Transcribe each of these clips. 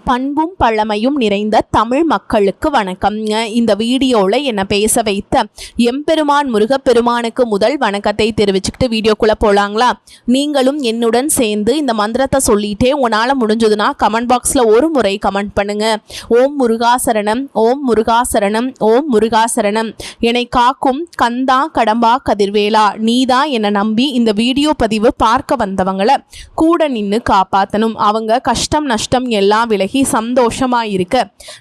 பண்பும் பழமையும் நிறைந்த தமிழ் மக்களுக்கு வணக்கம். இந்த வீடியோவில் என்னை பேச வைத்த எம்பெருமான் முருகப்பெருமானுக்கு முதல் வணக்கத்தை தெரிவிச்சுக்கிட்டு வீடியோக்குள்ளே போகலாங்களா? நீங்களும் என்னுடன் சேர்ந்து இந்த மந்திரத்தை சொல்லிட்டே உன்னால் முடிஞ்சதுன்னா கமெண்ட் பாக்ஸில் ஒரு முறை கமெண்ட் பண்ணுங்க. ஓம் முருகாசரணம், ஓம் முருகாசரணம், ஓம் முருகாசரணம். என்னை காக்கும் கந்தா கடம்பா கதிர்வேலா, நீதான் என்னை நம்பி இந்த வீடியோ பதிவு பார்க்க வந்தவங்களை கூட நின்று காப்பாற்றணும். அவங்க கஷ்டம் நஷ்டம் எல்லாம் விலகி சந்தோஷமாயிருக்க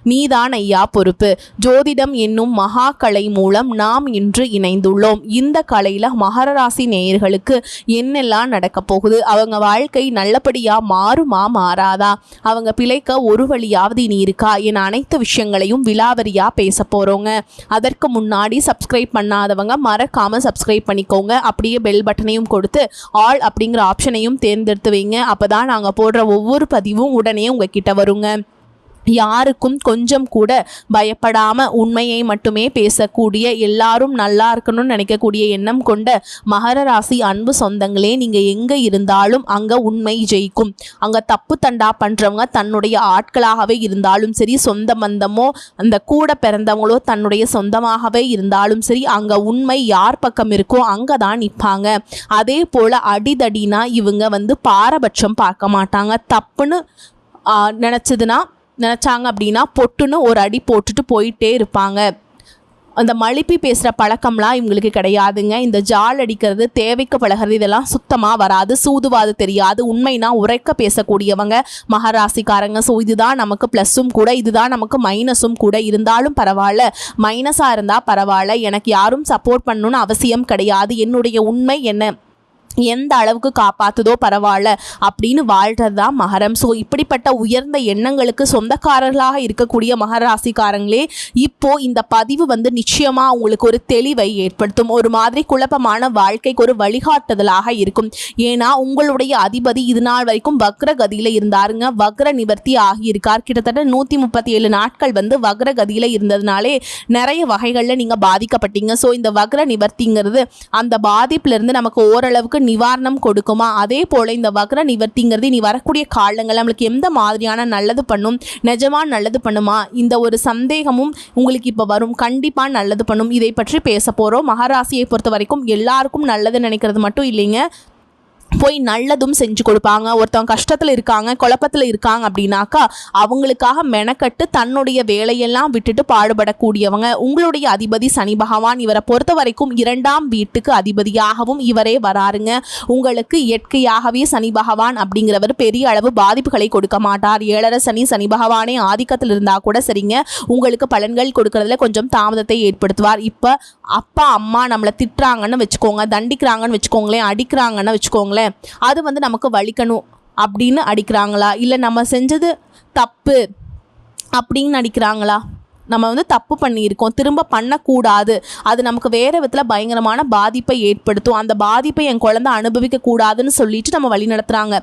நீதான் ஐயா பொறுப்பு. ஜோதிடம் என்னும் மகா கலை மூலம் நாம் இன்று இணைந்துள்ளோம். இந்த கலையில மகர ராசி நேயர்களுக்கு என்னெல்லாம் நடக்க போகுது, அவங்க வாழ்க்கை நல்லபடியா மாறுமா மாறாதா, அவங்க பிழைக்க ஒரு வழியாவது இனி இருக்கா என அனைத்து விஷயங்களையும் விலாவரியா பேச போறோங்க. அதற்கு முன்னாடி சப்ஸ்கிரைப் பண்ணாதவங்க மறக்காம சப்ஸ்கிரைப் பண்ணிக்கோங்க. அப்படியே பெல் பட்டனையும் கொடுத்து ஆல் அப்படிங்கிற ஆப்ஷனையும் தேர்ந்தெடுத்து வைங்க. அப்பதான் நாங்க போடுற ஒவ்வொரு பதிவும் உடனே உங்ககிட்ட வருங்க. யாருக்கும் கொஞ்சம் கூட பயப்படாம உண்மையை மட்டுமே பேசக்கூடிய, எல்லாரும் நல்லா இருக்கணும்னு நினைக்கக்கூடிய எண்ணம் கொண்ட மகர ராசி அன்பு சொந்தங்களே, நீங்க எங்க இருந்தாலும் அங்க உண்மை ஜெயிக்கும். அங்க தப்பு தண்டா பண்றவங்க தன்னுடைய ஆட்களாகவே இருந்தாலும் சரி, சொந்த பந்தமோ அந்த கூட பிறந்தவங்களோ தன்னுடைய சொந்தமாகவே இருந்தாலும் சரி, அங்க உண்மை யார் பக்கம் இருக்கோ அங்கதான் நிற்பாங்க. அதே போல அடிதடினா இவங்க பாரபட்சம் பார்க்க மாட்டாங்க. தப்புன்னு நினச்சாங்க அப்படின்னா பொட்டுன்னு ஒரு அடி போட்டுட்டு போயிட்டே இருப்பாங்க. அந்த மழுப்பி பேசுகிற பழக்கம்லாம் இவங்களுக்கு கிடையாதுங்க. இந்த ஜால் அடிக்கிறது, தேவைக்கு பழகிறது, இதெல்லாம் சுத்தமாக வராது. சூதுவாது தெரியாது. உண்மைனா உரைக்க பேசக்கூடியவங்க மகராசிக்காரங்க. ஸோ இதுதான் நமக்கு ப்ளஸ்ஸும் கூட, இதுதான் நமக்கு மைனஸும் கூட. இருந்தாலும் பரவாயில்ல, மைனஸாக இருந்தால் பரவாயில்ல, எனக்கு யாரும் சப்போர்ட் பண்ணணும்னு அவசியம் கிடையாது, என்னுடைய உண்மை என்ன எந்த அளவுக்கு காப்பாற்றுதோ பரவாயில்ல அப்படின்னு வாழ்கிறது தான் மகரம். ஸோ இப்படிப்பட்ட உயர்ந்த எண்ணங்களுக்கு சொந்தக்காரர்களாக இருக்கக்கூடிய மகராசிக்காரங்களே, இப்போ இந்த பதிவு நிச்சயமாக உங்களுக்கு ஒரு தெளிவை ஏற்படுத்தும். ஒரு மாதிரி குழப்பமான வாழ்க்கைக்கு ஒரு வழிகாட்டுதலாக இருக்கும். ஏன்னா உங்களுடைய அதிபதி இது நாள் வரைக்கும் வக்ர கதியில் இருந்தாருங்க. வக்ர நிவர்த்தி ஆகியிருக்கார். கிட்டத்தட்ட 137 நாட்கள் வக்ர கதியில் இருந்ததுனாலே நிறைய வகைகளில் நீங்கள் பாதிக்கப்பட்டீங்க. ஸோ இந்த வக்ர நிவர்த்திங்கிறது அந்த பாதிப்புலேருந்து நமக்கு ஓரளவுக்கு நிவாரணம் கொடுக்குமா? அதே போல இந்த வக்ர நிவர்த்திங்கிறது நீ வரக்கூடிய காலங்கள் நம்மளுக்கு எந்த மாதிரியான நல்லது பண்ணும், நிஜமா நல்லது பண்ணுமா, இந்த ஒரு சந்தேகமும் உங்களுக்கு இப்போ வரும். கண்டிப்பா நல்லது பண்ணும். இதை பற்றி பேச போறோம். மகராசியை பொறுத்த வரைக்கும் எல்லாருக்கும் நல்லது நினைக்கிறது மட்டும் இல்லைங்க, போய் நல்லதும் செஞ்சு கொடுப்பாங்க. ஒருத்தவங்க கஷ்டத்தில் இருக்காங்க, குழப்பத்தில் இருக்காங்க அப்படின்னாக்கா அவங்களுக்காக மெனக்கட்டு தன்னுடைய வேலையெல்லாம் விட்டுட்டு பாடுபடக்கூடியவங்க உங்களுடைய அதிபதி சனி பகவான். இவரை பொறுத்த வரைக்கும் 2ஆம் வீட்டுக்கு அதிபதியாகவும் இவரே வராருங்க. உங்களுக்கு இயற்கையாகவே சனி பகவான் அப்படிங்கிறவர் பெரிய அளவு பாதிப்புகளை கொடுக்க மாட்டார். 7.5 சனி, சனி பகவானே ஆதிக்கத்தில் இருந்தால் கூட சரிங்க, உங்களுக்கு பலன்கள் கொடுக்கறதுல கொஞ்சம் தாமதத்தை ஏற்படுத்துவார். இப்போ அப்பா அம்மா நம்மளை திட்டுறாங்கன்னு வச்சுக்கோங்க, தண்டிக்கிறாங்கன்னு வச்சுக்கோங்களேன், அடிக்கிறாங்கன்னு வச்சுக்கோங்களேன், அது நமக்கு வலிக்கணும் அப்படின்னு அடிக்கிறாங்களா, இல்லை நம்ம செஞ்சது தப்பு அப்படின்னு அடிக்கிறாங்களா, நம்ம தப்பு பண்ணியிருக்கோம் திரும்ப பண்ணக்கூடாது, அது நமக்கு வேறு விதத்தில் பயங்கரமான பாதிப்பை ஏற்படுத்தும், அந்த பாதிப்பை என் குழந்தை அனுபவிக்க கூடாதுன்னு சொல்லிட்டு நம்ம வழி நடத்துகிறாங்க.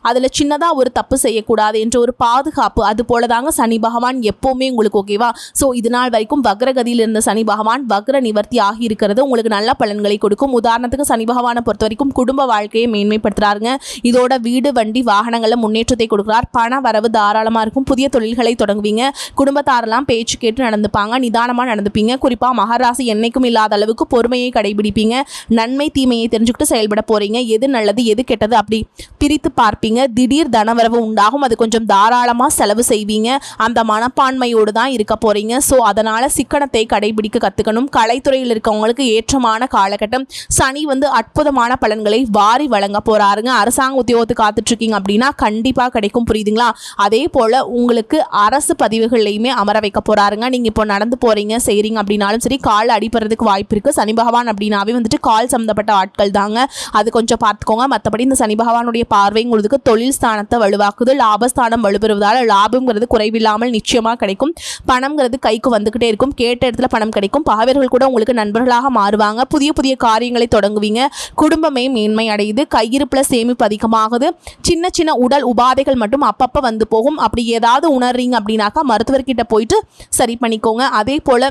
அதில் சின்னதாக ஒரு தப்பு செய்யக்கூடாது என்ற ஒரு பாதுகாப்பு, அது போல தாங்க சனி பகவான் எப்போவுமே உங்களுக்கு. ஓகேவா? ஸோ இது நாள் வரைக்கும் வக்ரகதியில் இருந்த சனி பகவான் வக்ர நிவர்த்தி ஆகியிருக்கிறது உங்களுக்கு நல்ல பலன்களை கொடுக்கும். உதாரணத்துக்கு சனி பகவானை பொறுத்த வரைக்கும் குடும்ப வாழ்க்கையை மேன்மைப்படுத்துறாருங்க. இதோட வீடு வண்டி வாகனங்களில் முன்னேற்றத்தை கொடுக்குறார். பண வரவு தாராளமாக இருக்கும். புதிய தொழில்களை தொடங்குவீங்க. குடும்பத்தாரெல்லாம் பேச்சு கேட்டு நடந்துப்பாங்க, நிதானமாக நடந்துப்பீங்க. குறிப்பாக மகராசி என்னைக்கும் இல்லாத அளவுக்கு பொறுமையை கடைபிடிப்பீங்க. நன்மை தீமையை தெரிஞ்சுக்கிட்டு செயல்பட போறீங்க. எது நல்லது எது கெட்டது அப்படி பிரித்து பார்ப்பீங்க. திடீர் தனவரவு உண்டாகும், அது கொஞ்சம் தாராளமாக செலவு செய்வீங்க. அந்த மனப்பான்மையோடு தான் இருக்க போறீங்க. ஸோ அதனால சிக்கனத்தை கடைபிடிக்க கற்றுக்கணும். கலைத்துறையில் இருக்கவங்களுக்கு ஏற்றமான காலகட்டம். சனி அற்புதமான பலன்களை வாரி வழங்க போறாருங்க. அரசாங்க உத்தியோகத்துக்கு காத்துட்டு இருக்கீங்க அப்படின்னா கண்டிப்பாக கிடைக்கும். புரியுதுங்களா? அதே போல உங்களுக்கு அரசு பதிவுகள்லையுமே அமர வைக்க போறாருங்க. நீங்கள் இப்போ நடந்து போகிறீங்க செய்கிறீங்க அப்படின்னாலும் சரி, கால் அடிப்படுறதுக்கு வாய்ப்பு இருக்குது. சனி பகவான் அப்படின்னாவே கால் சம்மந்தப்பட்ட ஆட்கள் தாங்க, அது கொஞ்சம் பார்த்துக்கோங்க. மற்றபடி இந்த சனி பகவானுடைய பார்வை உங்களுக்கு தொழில் ஸ்தானத்தை வலுவாக்குது. லாபஸ்தானம் வலுப்பெறுவதால் லாபம்ங்கிறது குறைவில்லாமல் நிச்சயமாக கிடைக்கும். பணம்ங்கிறது கைக்கு வந்துக்கிட்டே இருக்கும். கேட்ட இடத்துல பணம் கிடைக்கும். பகைவர்கள் கூட உங்களுக்கு நண்பர்களாக மாறுவாங்க. புதிய புதிய காரியங்களை தொடங்குவீங்க. குடும்பமே மேன்மை அடையுது. கையிருப்பில் சேமிப்பு அதிகமாகுது. சின்ன சின்ன உடல் உபாதைகள் மட்டும் அப்பப்போ போகும். அப்படி ஏதாவது உணர்றீங்க அப்படின்னாக்கா மருத்துவர்கிட்ட போயிட்டு சரி பண்ணிக்கோங்க. அதே போல்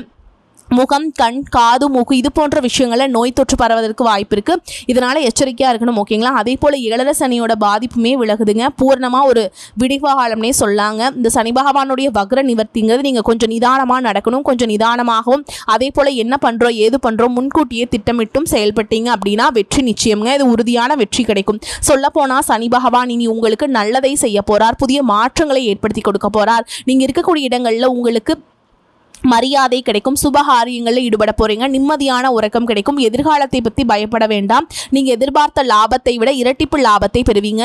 முகம், கண், காது, மூக்கு இது போன்ற விஷயங்களில் நோய் தொற்று பரவதற்கு வாய்ப்பு இருக்குது. இதனால் எச்சரிக்கையாக இருக்கணும். ஓகேங்களா? அதே போல் 7 சனியோட பாதிப்புமே விலகுதுங்க. பூர்ணமாக ஒரு விடிவாகாலம்னே சொல்லாங்க. இந்த சனி பகவானுடைய வக்ர நிவர்த்திங்கிறது நீங்கள் கொஞ்சம் நிதானமாக நடக்கணும். கொஞ்சம் நிதானமாகவும் அதே போல் என்ன பண்ணுறோம் ஏது பண்ணுறோம் முன்கூட்டியே திட்டமிட்டும் செயல்பட்டீங்க அப்படின்னா வெற்றி நிச்சயம்ங்க. இது உறுதியான வெற்றி கிடைக்கும். சொல்லப்போனால் சனி பகவான் இனி உங்களுக்கு நல்லதை செய்ய போகிறார். புதிய மாற்றங்களை ஏற்படுத்தி கொடுக்க போகிறார். நீங்கள் இருக்கக்கூடிய இடங்களில் உங்களுக்கு மரியாதை கிடைக்கும். சுபகாரியங்களில் ஈடுபட போறீங்க. நிம்மதியான உறக்கம் கிடைக்கும். எதிர்காலத்தை பற்றி பயப்பட வேண்டாம். நீங்க எதிர்பார்த்த லாபத்தை விட இரட்டிப்பு லாபத்தை பெறுவீங்க.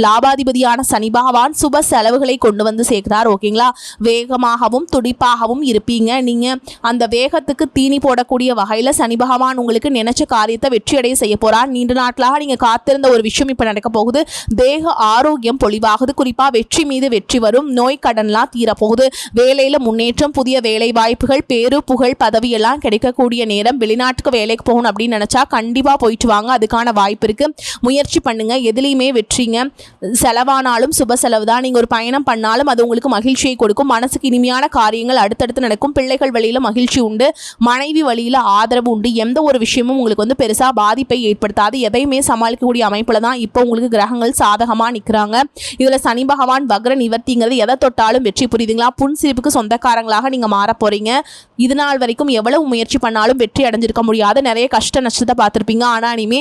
லாபாதிபதியான சனி பகவான் சுப செலவுகளை கொண்டு வந்து சேர்க்கிறார். ஓகேங்களா? வேகமாகவும் துடிப்பாகவும் இருப்பீங்க. நீங்க அந்த வேகத்துக்கு தீனி போடக்கூடிய வகையில் சனி பகவான் உங்களுக்கு நினைச்ச காரியத்தை வெற்றியடைய செய்ய போறார். நீண்ட நாட்களாக நீங்க காத்திருந்த ஒரு விஷயம் இப்ப நடக்க போகுது. தேக ஆரோக்கியம் பொலிவாகுது. குறிப்பா வெற்றி மீது வெற்றி வரும். நோய் கடன்லாம் தீரப்போகுது. வேலையில முன்னேற்றம், புதிய வேலை வாய்ப்புகள், பேரு புகழ், பதவி எல்லாம் கிடைக்கக்கூடிய நேரம். வெளிநாட்டுக்கு வேலைக்கு போகணும் அப்படின்னு நினைச்சா கண்டிப்பா போயிட்டு வாங்க. அதுக்கான வாய்ப்பு இருக்கு. முயற்சி பண்ணுங்க. எதுலையுமே வெற்றிங்க. செலவானாலும் சுப செலவு தான். நீங்க ஒரு பயணம் பண்ணாலும் அது உங்களுக்கு மகிழ்ச்சியை கொடுக்கும். மனசுக்கு இனிமையான காரியங்கள் அடுத்தடுத்து நடக்கும். பிள்ளைகள் வழியில மகிழ்ச்சி உண்டு. மனைவி வழியில ஆதரவு உண்டு. எந்த ஒரு விஷயமும் உங்களுக்கு வந்து பெருசா பாதிப்பை ஏற்படுத்தாது. எதையுமே சமாளிக்கக்கூடிய அமைப்புல தான் இப்போ உங்களுக்கு கிரகங்கள் சாதகமா நிற்கிறாங்க. இதுல சனி பகவான் வக்ர நிவர்த்திங்கிறது எதை தொட்டாலும் வெற்றி. புரியுதுங்களா? புன்சிரிப்புக்கு சொந்தக்காரங்களாக நீங்க மாற போறீங்க. இது நாள் வரைக்கும் எவ்வளவு முயற்சி பண்ணாலும் வெற்றி அடைஞ்சிருக்க முடியாது. நிறைய கஷ்ட நஷ்டத்தை பார்த்துருப்பீங்க. ஆனா இனிமே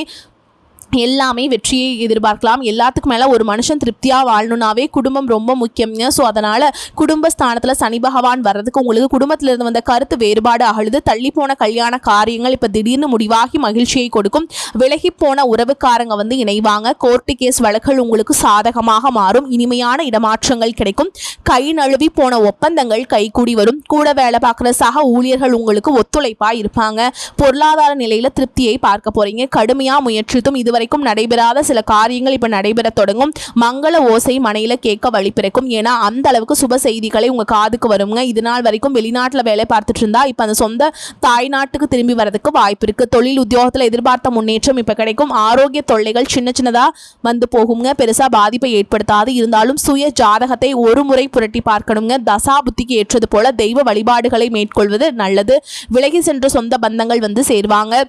எல்லாமே வெற்றியை எதிர்பார்க்கலாம். எல்லாத்துக்கும் மேலே ஒரு மனுஷன் திருப்தியாக வாழணுன்னாவே குடும்பம் ரொம்ப முக்கியங்க. ஸோ அதனால் குடும்பஸ்தானத்தில் சனி பகவான் வர்றதுக்கு உங்களுக்கு குடும்பத்திலிருந்து வந்த கருத்து வேறுபாடு அகழுது. தள்ளி போன கல்யாண காரியங்கள் இப்போ திடீர்னு முடிவாகி மகிழ்ச்சியை கொடுக்கும். விலகி போன உறவுக்காரங்க வந்து இணைவாங்க. கோர்ட்டு கேஸ் வழக்குகள் உங்களுக்கு சாதகமாக மாறும். இனிமையான இடமாற்றங்கள் கிடைக்கும். கை நழுவி போன ஒப்பந்தங்கள் கைகூடி வரும். கூட வேலை பார்க்குற சக ஊழியர்கள் உங்களுக்கு ஒத்துழைப்பாக இருப்பாங்க. பொருளாதார நிலையில் திருப்தியை பார்க்க போறீங்க. கடுமையாக முயற்சித்தும் இதுவரைக்கும் நடைபெறாத சில காரியங்கள் இப்ப நடைபெற தொடங்கும். மங்கள ஓசை மனையில கேட்க வழி பிறக்கும். ஏன்னா அந்த அளவுக்கு சுப செய்திகளை உங்க காதுக்கு வருங்க. இது நாள் வரைக்கும் வெளிநாட்டுல வேலை பார்த்துட்டு இருந்தா இப்ப அந்த சொந்த தாய்நாட்டுக்கு திரும்பி வரதுக்கு வாய்ப்பு இருக்கு. தொழில் உத்தியோகத்துல எதிர்பார்த்த முன்னேற்றம் இப்ப கிடைக்கும். ஆரோக்கிய தொல்லைகள் சின்ன சின்னதா வந்து போகுங்க. பெருசா பாதிப்பை ஏற்படுத்தாது. இருந்தாலும் சுய ஜாதகத்தை ஒரு முறை புரட்டி பார்க்கணுங்க. தசா புத்திக்கு ஏற்றது போல தெய்வ வழிபாடுகளை மேற்கொள்வது நல்லது. விலகி சென்ற சொந்த பந்தங்கள் வந்து சேர்வாங்க.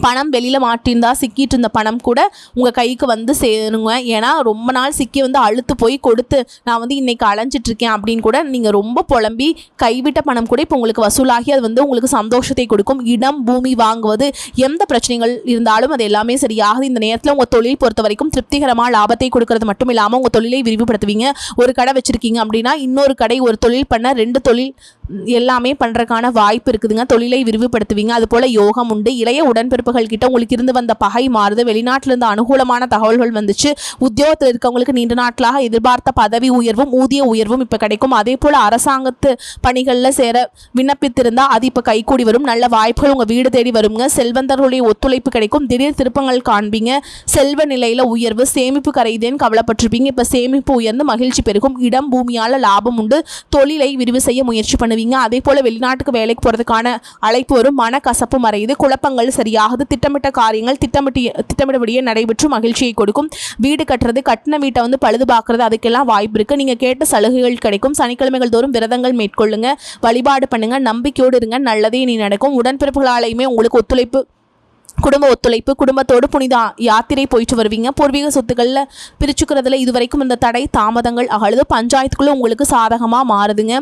பணம் வெளியில் மாட்டியிருந்தா சிக்கிட்டு இருந்த பணம் கூட உங்கள் கைக்கு வந்து சேருங்க. ஏன்னா ரொம்ப நாள் சிக்கி வந்து அழுத்து போய் கொடுத்து நான் வந்து இன்றைக்கி அலைஞ்சிட்ருக்கேன் அப்படின்னு கூட நீங்கள் ரொம்ப புலம்பி கைவிட்ட பணம் கூட இப்போ உங்களுக்கு வசூலாகி அது வந்து உங்களுக்கு சந்தோஷத்தை கொடுக்கும். இடம் பூமி வாங்குவது எந்த பிரச்சனைகள் இருந்தாலும் அது எல்லாமே சரியாகுது. இந்த நேரத்தில் உங்கள் தொழில் பொறுத்த வரைக்கும் திருப்திகரமாக லாபத்தை கொடுக்கறது மட்டும் இல்லாமல் உங்கள் தொழிலை விரிவுபடுத்துவீங்க. ஒரு கடை வச்சுருக்கீங்க அப்படின்னா இன்னொரு கடை, ஒரு தொழில் பண்ண 2 தொழில் எல்லாமே பண்ணுறதுக்கான வாய்ப்பு இருக்குதுங்க. தொழிலை விரிவுபடுத்துவீங்க. அது போல் யோகம் உண்டு. இளைய உடன்பிறப்புகள் கிட்ட உங்களுக்கு இருந்து வந்த பகை மாறுது. வெளிநாட்டிலிருந்து அனுகூலமான தகவல்கள் வந்துச்சு. உத்தியோகத்தில் இருக்கவங்களுக்கு நீண்ட நாட்களாக எதிர்பார்த்த பதவி உயர்வும் ஊதிய உயர்வும் இப்போ கிடைக்கும். அதே போல் அரசாங்கத்து பணிகளில் சேர விண்ணப்பித்திருந்தால் அது இப்போ கைகூடி வரும். நல்ல வாய்ப்புகள் உங்கள் வீடு தேடி வருங்க. செல்வந்தர்களுடைய ஒத்துழைப்பு கிடைக்கும். திடீர் திருப்பங்கள் காண்பீங்க. செல்வ நிலையில் உயர்வு. சேமிப்பு கரையுதேன்னு கவலைப்பட்டிருப்பீங்க. இப்போ சேமிப்பு உயர்ந்து மகிழ்ச்சி பெருகும். இடம் பூமியால் லாபம் உண்டு. தொழிலை விரிவு செய்ய முயற்சி பண்ணுவீங்க. அதே போல வெளிநாட்டுக்கு வேலைக்கு போறதுக்கான அழைப்பு வரும். மன கசப்பு மறையுது. குழப்பங்கள் சரியாகுது. திட்டமிட்ட காரியங்கள் திட்டமிட்டபடியே நடைபெற்று மகிழ்ச்சியை கொடுக்கும். வீடு கட்டுறது, கட்டின வீட்டை வந்து பழுது பார்க்கறது அதுக்கெல்லாம் வாய்ப்பு இருக்கு. நீங்க கேட்ட சலுகைகள் கிடைக்கும். சனிக்கிழமைகள் தோறும் விரதங்கள் மேற்கொள்ளுங்க. வழிபாடு பண்ணுங்க. நம்பிக்கையோடு இருங்க. நல்லதே நீ நடக்கும். உடன்பிறப்புகளாலேயுமே உங்களுக்கு ஒத்துழைப்பு, குடும்ப ஒத்துழைப்பு, குடும்பத்தோடு புனித யாத்திரை போயிட்டு வருவீங்க. பூர்வீக சொத்துக்களில் பிரிச்சுக்கிறதுல இதுவரைக்கும் இந்த தடை தாமதங்கள் அகழுது. பஞ்சாயத்துக்குள்ள உங்களுக்கு சாதகமாக மாறுதுங்க.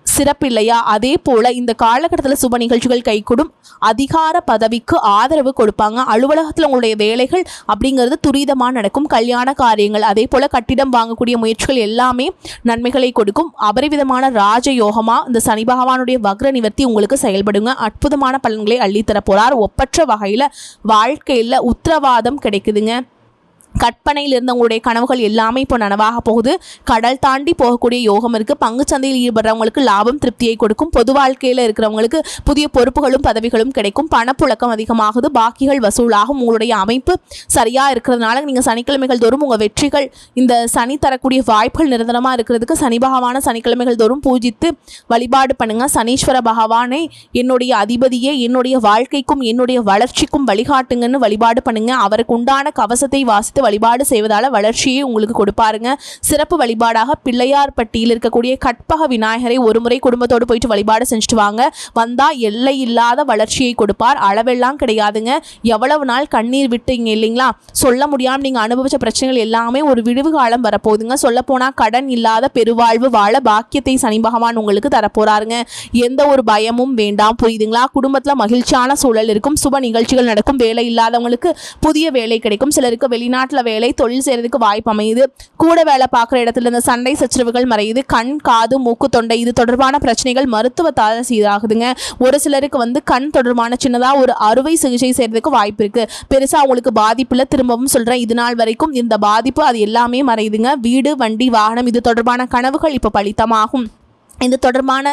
சிறப்பு இல்லையா? அதே போல இந்த காலகட்டத்தில் சுப நிகழ்ச்சிகள் கைகூடும். அதிகார பதவிக்கு ஆதரவு கொடுப்பாங்க. அலுவலகத்தில் உங்களுடைய வேலைகள் அப்படிங்கிறது துரிதமாக நடக்கும். கல்யாண காரியங்கள், அதே போல கட்டிடம் வாங்கக்கூடிய முயற்சிகள் எல்லாமே நன்மைகளை கொடுக்கும். அபரிவிதமான ராஜயோகமா இந்த சனி பகவானுடைய வக்ர நிவர்த்தி உங்களுக்கு செயல்படுங்க. அற்புதமான பலன்களை அள்ளித்தர போறார். ஒப்பற்ற வகையில் வாழ்க்கையில் உத்தரவாதம் கிடைக்குதுங்க. கற்பனையில் இருந்த உங்களுடைய கனவுகள் எல்லாமே இப்போ நனவாக போகுது. கடல் தாண்டி போகக்கூடிய யோகம் இருக்குது. பங்குச்சந்தையில் ஈடுபடுறவங்களுக்கு லாபம் திருப்தியை கொடுக்கும். பொது வாழ்க்கையில் இருக்கிறவங்களுக்கு புதிய பொறுப்புகளும் பதவிகளும் கிடைக்கும். பணப்புழக்கம் அதிகமாகுது. பாக்கிகள் வசூலாகும். உங்களுடைய அமைப்பு சரியாக இருக்கிறதுனால நீங்கள் சனிக்கிழமைகள் தோறும் உங்கள் வெற்றிகள், இந்த சனி தரக்கூடிய வாய்ப்புகள் நிரந்தரமாக இருக்கிறதுக்கு சனி பகவான சனிக்கிழமைகள் தோறும் பூஜித்து வழிபாடு பண்ணுங்கள். சனீஸ்வர பகவானை என்னுடைய அதிபதியே, என்னுடைய வாழ்க்கைக்கும் என்னுடைய வளர்ச்சிக்கும் வழிகாட்டுங்கன்னு வழிபாடு பண்ணுங்கள். அவருக்கு உண்டான கவசத்தை வாசித்து வைத்து வழிபாடு செய்வதால் வளர்ச்சியை உங்களுக்கு கொடுப்பாருங்க. சிறப்பு வழிபாடாக பிள்ளையார்பட்டியில் இருக்கக்கூடிய கற்பக விநாயகரை ஒருமுறை குடும்பத்தோடு போயிட்டு வழிபாடு செஞ்சுட்டு வாங்க. வந்தால் எல்லை இல்லாத வளர்ச்சியை கொடுப்பார். அளவெல்லாம் கிடையாதுங்க. எவ்வளவு நாள் கண்ணீர் விட்டீங்க இல்லைங்களா, சொல்ல முடியாமல் நீங்கள் அனுபவிச்ச பிரச்சனைகள் எல்லாமே ஒரு விடுவு காலம் வரப்போகுதுங்க. சொல்லப்போனால் கடன் இல்லாத பெருவாழ்வு வாழ பாக்கியத்தை சனி பகவான் உங்களுக்கு தரப்போறாருங்க. எந்த ஒரு பயமும் வேண்டாம், புரியுதுங்களா? குடும்பத்தில் மகிழ்ச்சியான சூழல் இருக்கும். சுப நிகழ்ச்சிகள் நடக்கும். வேலை இல்லாதவங்களுக்கு புதிய வேலை கிடைக்கும். சிலருக்கு வெளிநாட்டில் வேலை, தொழில் செய்யறதுக்கு வாய்ப்பு அமையுது. கூட வேலை பார்க்குற இடத்துல இந்த சண்டை சச்சரவுகள் மறையுது. கண், காது, மூக்கு, தொண்டை இது தொடர்பான பிரச்சனைகள் மருத்துவத்தால் சீராகுதுங்க. ஒரு சிலருக்கு கண் தொடர்பான சின்னதாக ஒரு அறுவை சிகிச்சை செய்யறதுக்கு வாய்ப்பு இருக்கு. பெருசாக அவங்களுக்கு பாதிப்பு இல்லை. திரும்பவும் சொல்கிறேன், இது நாள் வரைக்கும் இந்த பாதிப்பு அது எல்லாமே மறையுதுங்க. வீடு, வண்டி, வாகனம் இது தொடர்பான கனவுகள் இப்போ பலித்தமாகும். இது தொடர்பான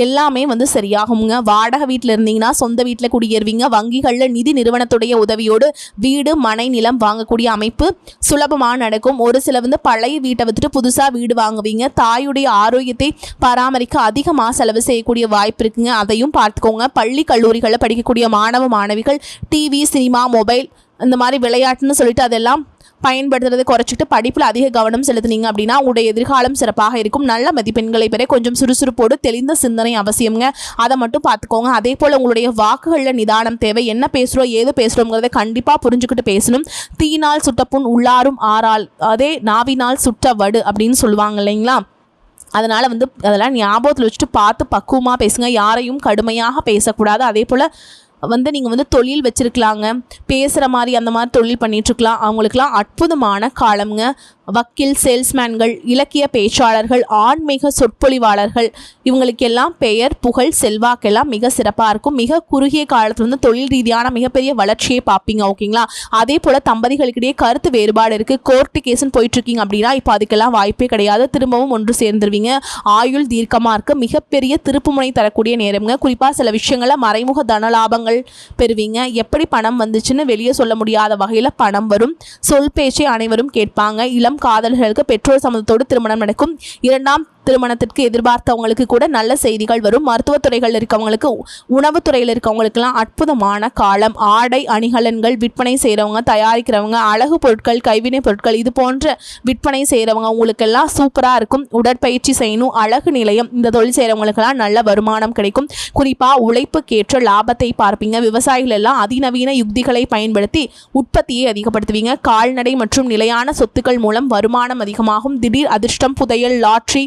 எல்லாமே சரியாகுங்க. வாடகை வீட்டில் இருந்தீங்கன்னா சொந்த வீட்டில் குடியேறுவீங்க. வங்கிகளில் நிதி நிறுவனத்துடைய உதவியோடு வீடு, மனை, நிலம் வாங்கக்கூடிய அமைப்பு சுலபமாக நடக்கும். ஒரு சில பழைய வீட்டை விட்டுட்டு புதுசாக வீடு வாங்குவீங்க. தாயுடைய ஆரோக்கியத்தை பராமரிக்க அதிகமாக செலவு செய்யக்கூடிய வாய்ப்பு இருக்குங்க. அதையும் பார்த்துக்கோங்க. பள்ளி கல்லூரிகளில் படிக்கக்கூடிய மாணவ மாணவிகள் டிவி, சினிமா, மொபைல் இந்த மாதிரி விளையாட்டுன்னு சொல்லிட்டு அதெல்லாம் பயன்படுத்துறதை குறைச்சிட்டு படிப்பில் அதிக கவனம் செலுத்தினீங்க அப்படின்னா உங்களுடைய எதிர்காலம் சிறப்பாக இருக்கும். நல்ல மதிப்பெண்களை பெற கொஞ்சம் சுறுசுறுப்போடு தெளிந்த சிந்தனை அவசியம்ங்க. அதை மட்டும் பார்த்துக்கோங்க. அதே போல் உங்களுடைய வாக்குகளில் நிதானம் தேவை. என்ன பேசுகிறோம், ஏது பேசுகிறோங்கிறத கண்டிப்பாக புரிஞ்சுக்கிட்டு பேசணும். தீயினால் சுட்டப்புண் உள்ளாரும் ஆறால், அதே நாவினால் சுட்ட வடு அப்படின்னு சொல்லுவாங்க இல்லைங்களா. அதனால் அதெல்லாம் ஞாபகத்தில் வச்சுட்டு பார்த்து பக்குவமாக பேசுங்க. யாரையும் கடுமையாக பேசக்கூடாது. அதே போல் நீங்கள் தொழில் வச்சுருக்கலாங்க, பேசுகிற மாதிரி அந்த மாதிரி தொழில் பண்ணிகிட்ருக்கலாம். அவங்களுக்கெல்லாம் அற்புதமான காலம்ங்க. வக்கீல், சேல்ஸ்மேன்கள், இலக்கிய பேச்சாளர்கள், ஆன்மீக சொற்பொழிவாளர்கள் இவங்களுக்கெல்லாம் பெயர், புகழ், செல்வாக்கெல்லாம் மிக சிறப்பாக இருக்கும். மிக குறுகிய காலத்தில் தொழில் ரீதியான மிகப்பெரிய வளர்ச்சியை பார்ப்பீங்க. ஓகேங்களா? அதே போல் தம்பதிகளுக்கிடையே கருத்து வேறுபாடு இருக்குது. கோர்ட்டு கேஸுன்னு போயிட்டுருக்கீங்க அப்படின்னா இப்போ அதுக்கெல்லாம் வாய்ப்பே கிடையாது. திரும்பவும் ஒன்று சேர்ந்துருவீங்க. ஆயுள் தீர்க்கமாக இருக்க மிகப்பெரிய திருப்புமுனை தரக்கூடிய நேரம்ங்க. குறிப்பாக சில விஷயங்களில் மறைமுக தனலாபங்கள் பெறுவீங்க. எப்படி பணம் வந்துச்சுன்னு வெளியே சொல்ல முடியாத வகையில் பணம் வரும். சொல் பேச்சை அனைவரும் கேட்பாங்க. இளம் காதலர்களுக்கு பெற்றோர் சம்மதத்தோடு திருமணம் நடக்கும். இரண்டாம் திருமணத்திற்கு எதிர்பார்த்தவங்களுக்கு கூட நல்ல செய்திகள் வரும். மருத்துவத்துறைகளில் இருக்கவங்களுக்கு, உணவுத்துறையில் இருக்கவங்களுக்கெல்லாம் அற்புதமான காலம். ஆடை அணிகலன்கள் விற்பனை செய்கிறவங்க, தயாரிக்கிறவங்க, அழகு பொருட்கள், கைவினை பொருட்கள் இது போன்ற விற்பனை செய்கிறவங்க உங்களுக்கெல்லாம் சூப்பராக இருக்கும். உடற்பயிற்சி செய்யணும், அழகு நிலையம் இந்த தொழில் செய்கிறவங்களுக்கெல்லாம் நல்ல வருமானம் கிடைக்கும். குறிப்பாக உழைப்புக்கேற்ற லாபத்தை பார்ப்பீங்க. விவசாயிகள் எல்லாம் அதிநவீன யுக்திகளை பயன்படுத்தி உற்பத்தியை அதிகப்படுத்துவீங்க. கால்நடை மற்றும் நிலையான சொத்துக்கள் மூலம் வருமானம் அதிகமாகும். திடீர் அதிர்ஷ்டம், புதையல், லாட்ரி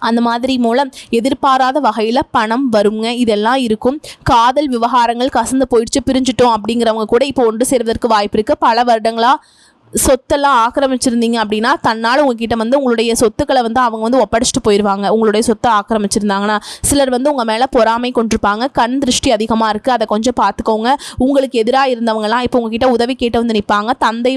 அந்த மாதிரி மூலம் எதிர்பாராத வகையில் பணம் வருங்க. இதெல்லாம் இருக்கும். காதல் விவகாரங்கள் கசந்து போயிடுச்சு, பிரிஞ்சிட்டோம் அப்படிங்கிறவங்க கூட இப்போ ஒன்று சேர்வதற்கு வாய்ப்பு இருக்குது. பல வருடங்களாக சொத்தெல்லாம் ஆக்கிரமிச்சிருந்தீங்க அப்படின்னா தன்னால் உங்ககிட்ட உங்களுடைய சொத்துக்களை அவங்க ஒப்படைச்சிட்டு போயிடுவாங்க. உங்களுடைய சொத்தை ஆக்கிரமிச்சிருந்தாங்கன்னா சிலர் உங்கள் மேலே பொறாமை கொண்டிருப்பாங்க. கண் திருஷ்டி அதிகமாக இருக்குது, அதை கொஞ்சம் பார்த்துக்கோங்க. உங்களுக்கு எதிராக இருந்தவங்கலாம் இப்போ உங்ககிட்ட உதவி கேட்டு நிற்பாங்க. தந்தை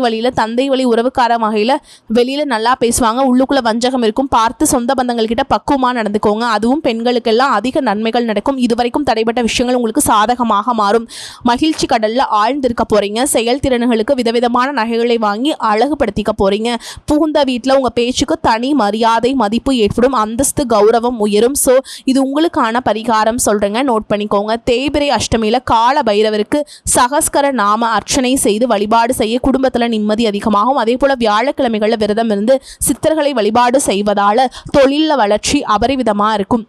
வழி உறவுக்கார வகையில் வெளியில் நல்லா பேசுவாங்க. உள்ளுக்குள்ளே வஞ்சகம் இருக்கும். பார்த்து சொந்த பந்தங்கள்கிட்ட பக்குவமாக நடந்துக்கோங்க. அதுவும் பெண்களுக்கெல்லாம் அதிக நன்மைகள் நடக்கும். இதுவரைக்கும் தடைப்பட்ட விஷயங்கள் உங்களுக்கு சாதகமாக மாறும். மகிழ்ச்சி கடலில் ஆழ்ந்திருக்க போகிறீங்க. செயல்திறன்களுக்கு விதவிதமான நகைகளை வாங்கி அழகுபடுத்திக்க போறீங்க. புகுந்த வீட்டில் உங்க பேச்சுக்கு தனி மரியாதை, மதிப்பு ஏற்படும். அந்தஸ்து, கௌரவம் உயரும். ஸோ இது உங்களுக்கான பரிகாரம் சொல்றேங்க, நோட் பண்ணிக்கோங்க. தேய்பிரை அஷ்டமியில கால பைரவருக்கு சகஸ்கர நாம அர்ச்சனை செய்து வழிபாடு செய்ய குடும்பத்தில் நிம்மதி அதிகமாகும். அதே போல வியாழக்கிழமைகளில் விரதம் இருந்து சித்தர்களை வழிபாடு செய்வதால தொழில வளர்ச்சி அபரிவிதமாக இருக்கும்.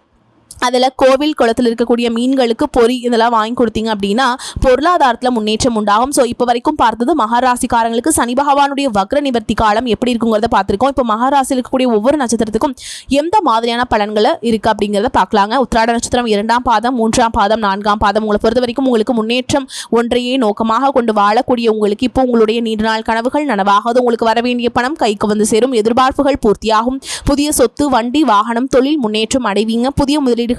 அதில் கோவில் குளத்தில் இருக்கக்கூடிய மீன்களுக்கு பொறி இதெல்லாம் வாங்கி கொடுத்தீங்க அப்படின்னா பொருளாதாரத்தில் முன்னேற்றம் உண்டாகும். ஸோ இப்போ வரைக்கும் பார்த்தது மகாராசிக்காரங்களுக்கு சனி பகவானுடைய வக்ர நிவர்த்தி காலம் எப்படி இருக்குங்கிறத பார்த்துருக்கோம். இப்போ மகாராசியில் இருக்கக்கூடிய ஒவ்வொரு நட்சத்திரத்துக்கும் எந்த மாதிரியான பலன்கள் இருக்குது அப்படிங்கிறத பார்க்கலாங்க. உத்திராட நட்சத்திரம் 2ஆம் பாதம், 3ஆம் பாதம், 4ஆம் பாதம் உங்களை பொறுத்த வரைக்கும் உங்களுக்கு முன்னேற்றம் ஒன்றையே நோக்கமாக கொண்டு வாழக்கூடிய உங்களுக்கு இப்போ உங்களுடைய நீண்ட நாள் கனவுகள் நனவாகாது. உங்களுக்கு வர வேண்டிய பணம் கைக்கு சேரும். எதிர்பார்ப்புகள் பூர்த்தியாகும். புதிய சொத்து, வண்டி, வாகனம், தொழில் முன்னேற்றம் அடைவீங்க. புதிய முதலீடுகளில்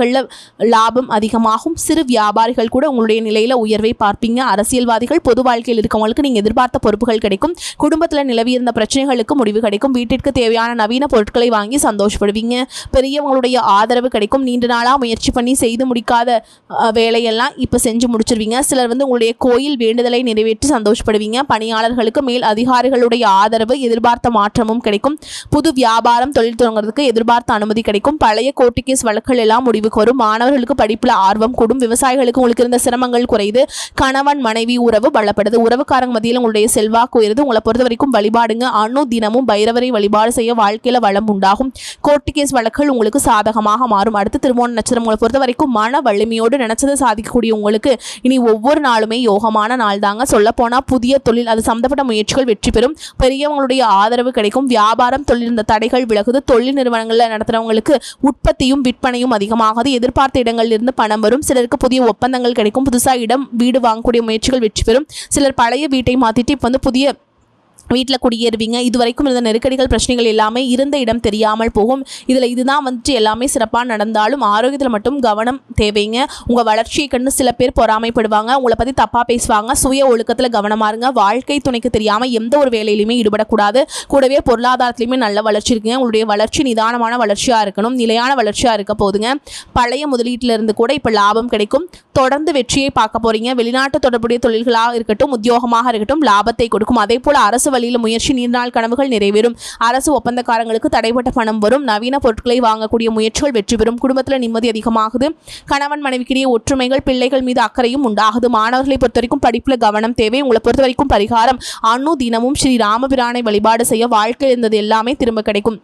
லாபம் அதிகமாகும். சிறு வியாபாரிகள் கூட உங்களுடைய நிலையில உயர்வை பார்ப்பீங்க. அரசியல்வாதிகள், பொது வாழ்க்கையில் இருக்கவங்களுக்கு நீங்க எதிர்பார்த்த பொறுப்புகள் கிடைக்கும். குடும்பத்தில் நிலவியிருந்த பிரச்சனைகளுக்கு முடிவு கிடைக்கும். வீட்டிற்கு தேவையான நவீன பொருட்களை வாங்கி சந்தோஷப்படுவீங்க. பெரியவங்களுடைய ஆதரவு கிடைக்கும். நீண்ட நாளாக முயற்சி பண்ணி செய்து முடிக்காத வேலையெல்லாம் இப்போ செஞ்சு முடிச்சிருவீங்க. சிலர் உங்களுடைய கோயில் வேண்டுதலை நிறைவேற்றி சந்தோஷப்படுவீங்க. பணியாளர்களுக்கு மேல் அதிகாரிகளுடைய ஆதரவு, எதிர்பார்த்த மாற்றமும் கிடைக்கும். புது வியாபாரம், தொழில் தொடங்குறதுக்கு எதிர்பார்த்த அனுமதி கிடைக்கும். பழைய கோர்ட்டு கேஸ் வழக்குகள் எல்லாம் முடிவு முடிவுக்கு வரும். மாணவர்களுக்கு படிப்புல ஆர்வம் கூடும். விவசாயிகளுக்கு உங்களுக்கு இருந்த சிரமங்கள் குறையுது. கணவன் மனைவி உறவு பலப்படுது. உறவுக்காரங்க மத்தியில் உங்களுடைய செல்வாக்கு உயருது. உங்களை பொறுத்த வரைக்கும் வழிபாடுங்க. தினமும் பைரவரை வழிபாடு செய்ய வாழ்க்கையில வளம் உண்டாகும். கோர்ட்டு கேஸ் வழக்குகள் உங்களுக்கு சாதகமாக மாறும். அடுத்து திருமண நட்சத்திரம் உங்களை பொறுத்த வரைக்கும் மன வலிமையோடு நினைச்சதை சாதிக்கக்கூடிய உங்களுக்கு இனி ஒவ்வொரு நாளுமே யோகமான நாள் தாங்க. சொல்ல போனா புதிய தொழில் அது சம்பந்தப்பட்ட முயற்சிகள் வெற்றி பெறும். பெரியவங்களுடைய ஆதரவு கிடைக்கும். வியாபாரம் தொழில் இருந்த தடைகள் விலகுது. தொழில் நிறுவனங்களில் நடத்துறவங்களுக்கு உற்பத்தியும் விற்பனையும் அதிகமாகுது. எதிர்பார்த்த இடங்களில் இருந்து பணம் வரும். சிலருக்கு புதிய ஒப்பந்தங்கள் கிடைக்கும். புதுசாக இடம் வீடு வாங்கக்கூடிய முயற்சிகள் வெற்றி பெறும். சிலர் பழைய வீட்டை மாத்திட்டு இப்போ புதிய வீட்டில் குடியேறுவீங்க. இது வரைக்கும் இருந்த நெருக்கடிகள் பிரச்சனைகள் எல்லாமே இருந்த இடம் தெரியாமல் போகும். இதில் இதுதான் எல்லாமே சிறப்பாக நடந்தாலும் ஆரோக்கியத்தில் மட்டும் கவனம் தேவைங்க. உங்கள் வளர்ச்சியை கண்டு சில பேர் பொறாமைப்படுவாங்க. உங்களை பற்றி தப்பாக பேசுவாங்க. சுய ஒழுக்கத்தில் கவனமாக இருங்க. வாழ்க்கை துணைக்கு தெரியாமல் எந்த ஒரு வேலையிலுமே ஈடுபடக்கூடாது. கூடவே பொருளாதாரத்துலையுமே நல்ல வளர்ச்சி இருக்குங்க. உங்களுடைய வளர்ச்சி நிதானமான வளர்ச்சியாக இருக்கணும். நிலையான வளர்ச்சியாக இருக்க போதுங்க. பழைய முதலீட்டிலிருந்து கூட இப்போ லாபம் கிடைக்கும். தொடர்ந்து வெற்றியை பார்க்க போறீங்க. வெளிநாட்டு தொடர்புடைய தொழில்களாக இருக்கட்டும், உத்தியோகமாக இருக்கட்டும், லாபத்தை கொடுக்கும். அதே போல அரசு வழியில் முயற்சி நீண்ட கனவுகள் நிறைவேறும். அரசு ஒப்பந்தக்காரங்களுக்கு தடைப்பட்ட பணம் வரும். நவீன பொருட்களை வாங்கக்கூடிய முயற்சிகள் வெற்றி பெறும். குடும்பத்தில் நிம்மதி அதிகமாகுது. கணவன் மனைவிக்கிடையே ஒற்றுமைகள், பிள்ளைகள் மீது அக்கறையும் உண்டாகுது. மாணவர்களை பொறுத்த வரைக்கும் படிப்புல கவனம் தேவை. உங்களை பொறுத்த வரைக்கும் பரிகாரம் தினமும் ஸ்ரீ ராமபிரானை வழிபாடு செய்ய வாழ்க்கையில் இருந்தது எல்லாமே திரும்ப கிடைக்கும்.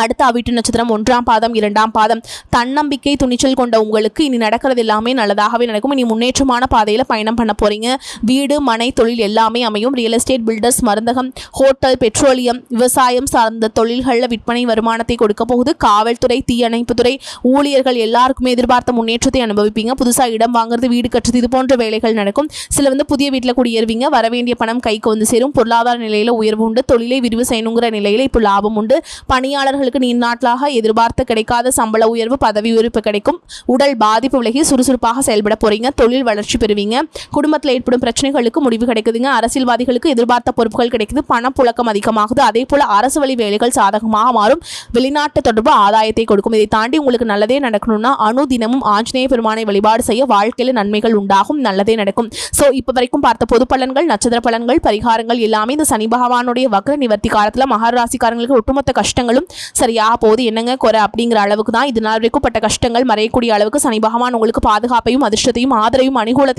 அடுத்த அவிட்டு நட்சத்திரம் 1ஆம் பாதம் 2ஆம் பாதம். தன்னம்பிக்கை துணிச்சல் கொண்ட உங்களுக்கு இனி நடக்கிறது எல்லாமே நல்லதாகவே நடக்கும். இனி முன்னேற்றமான பாதையில் பயணம் பண்ண போறீங்க. வீடு மனை தொழில் எல்லாமே அமையும். ரியல் எஸ்டேட், பில்டர்ஸ், மருந்தகம், ஹோட்டல், பெட்ரோலியம், விவசாயம் சார்ந்த தொழில்களில் விற்பனை வருமானத்தை கொடுக்க போகுது. காவல்துறை, தீயணைப்புத்துறை ஊழியர்கள் எல்லாருக்குமே எதிர்பார்த்த முன்னேற்றத்தை அனுபவிப்பீங்க. புதுசாக இடம் வாங்குறது, வீடு கட்டுறது, இது போன்ற வேலைகள் நடக்கும். சில புதிய வீட்டில் குடியேறுவீங்க. வரவேண்டிய பணம் கைக்கு சேரும். பொருளாதார நிலையில் உயர்வு உண்டு. தொழிலை விரிவு செய்யணுங்கிற நிலையில் இப்போ லாபம் உண்டு. பணியாளர்கள் நீண்ட நாட்களாக எதிர்பார்த்த கிடைக்காத சம்பள உயர்வு, பதவி உயர்வு கிடைக்கும். உடல் பாதிப்பு விலகி சுறுசுறுப்பாக செயல்பட போறீங்க. தொழில் வளர்ச்சி பெறுவீங்க. குடும்பத்தில் ஏற்படும் பிரச்சனைகளுக்கு முடிவு கிடைக்குதுங்க. அரசியல்வாதிகளுக்கு எதிர்பார்த்த பொறுப்புகள் கிடைக்குது. பணப்புழக்கம் அதிகமாகுது. அதே போல அரசு வழி வேலைகள் சாதகமாக மாறும். வெளிநாட்டு தொடர்பு ஆதாயத்தை கொடுக்கும். இதை தாண்டி உங்களுக்கு நல்லதே நடக்கணும்னா தினமும் ஆஞ்சநேய பெருமானை வழிபாடு செய்ய வாழ்க்கையில் நன்மைகள் உண்டாகும். நல்லதே நடக்கும். இப்போ வரைக்கும் பார்த்த பொது பலன்கள், நட்சத்திர பலன்கள், பரிகாரங்கள் எல்லாமே இந்த சனி பகவானுடைய வக்ர நிவர்த்தி காலத்தில் மகர ராசிக்காரங்களுக்கு ஒட்டுமொத்த கஷ்டங்களும் சரியாக போகுது. என்னங்க குறை அப்படிங்கிற அளவுக்கு தான் இது நாள் வரைக்கும் பட்ட கஷ்டங்கள் மறையக்கூடிய அளவுக்கு சனி பகவான் உங்களுக்கு பாதுகாப்பையும் அதிர்ஷ்டத்தையும் ஆதரவையும் அனுகூலத்தையும்